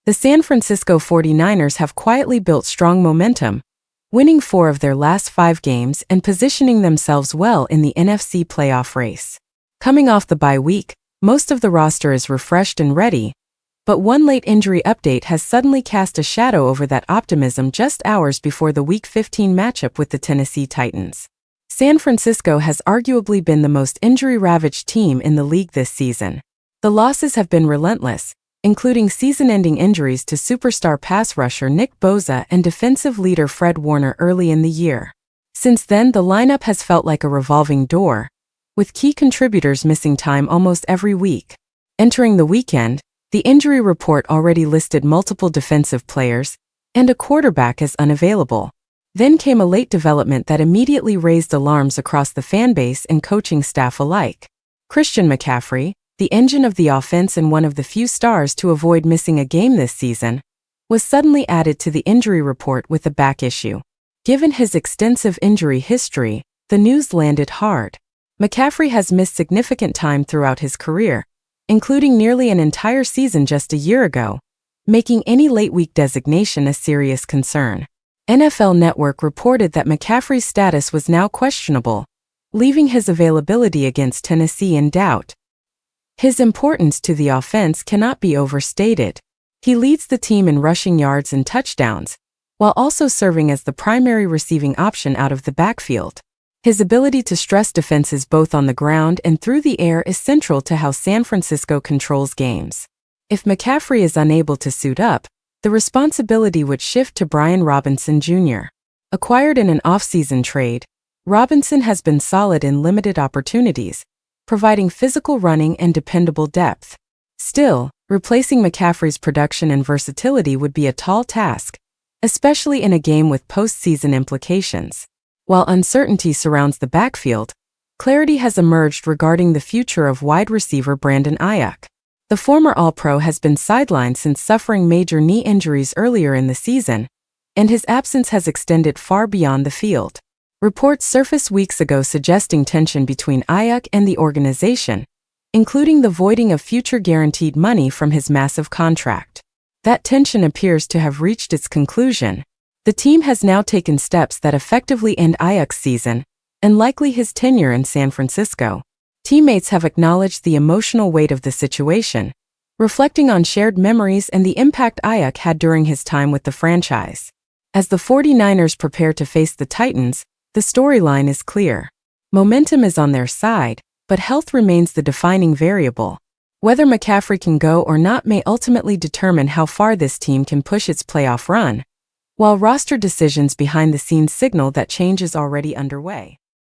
The San Francisco 49ers have quietly built strong momentum, winning 4 of their last 5 games and positioning themselves well in the NFC playoff race. Coming off the bye week, most of the roster is refreshed and ready, but one late injury update has suddenly cast a shadow over that optimism just hours before the Week 15 matchup with the Tennessee Titans. San Francisco has arguably been the most injury-ravaged team in the league this season. The losses have been relentless, including season-ending injuries to superstar pass rusher Nick Bosa and defensive leader Fred Warner early in the year. Since then, the lineup has felt like a revolving door, with key contributors missing time almost every week. Entering the weekend, the injury report already listed multiple defensive players and a quarterback as unavailable. Then came a late development that immediately raised alarms across the fanbase and coaching staff alike. Christian McCaffrey, the engine of the offense and one of the few stars to avoid missing a game this season, was suddenly added to the injury report with a back issue. Given his extensive injury history, the news landed hard. McCaffrey has missed significant time throughout his career, including nearly an entire season just a year ago, making any late-week designation a serious concern. NFL Network reported that McCaffrey's status was now questionable, leaving his availability against Tennessee in doubt. His importance to the offense cannot be overstated. He leads the team in rushing yards and touchdowns, while also serving as the primary receiving option out of the backfield. His ability to stress defenses both on the ground and through the air is central to how San Francisco controls games. If McCaffrey is unable to suit up, the responsibility would shift to Brian Robinson Jr. Acquired in an off-season trade, Robinson has been solid in limited opportunities, providing physical running and dependable depth. Still, replacing McCaffrey's production and versatility would be a tall task, especially in a game with postseason implications. While uncertainty surrounds the backfield, clarity has emerged regarding the future of wide receiver Brandon Ayuk. The former All-Pro has been sidelined since suffering major knee injuries earlier in the season, and his absence has extended far beyond the field. Reports surfaced weeks ago suggesting tension between Ayuk and the organization, including the voiding of future guaranteed money from his massive contract. That tension appears to have reached its conclusion. The team has now taken steps that effectively end Ayuk's season, and likely his tenure in San Francisco. Teammates have acknowledged the emotional weight of the situation, reflecting on shared memories and the impact Ayuk had during his time with the franchise. As the 49ers prepare to face the Titans, the storyline is clear. Momentum is on their side, but health remains the defining variable. Whether McCaffrey can go or not may ultimately determine how far this team can push its playoff run, while roster decisions behind the scenes signal that change is already underway.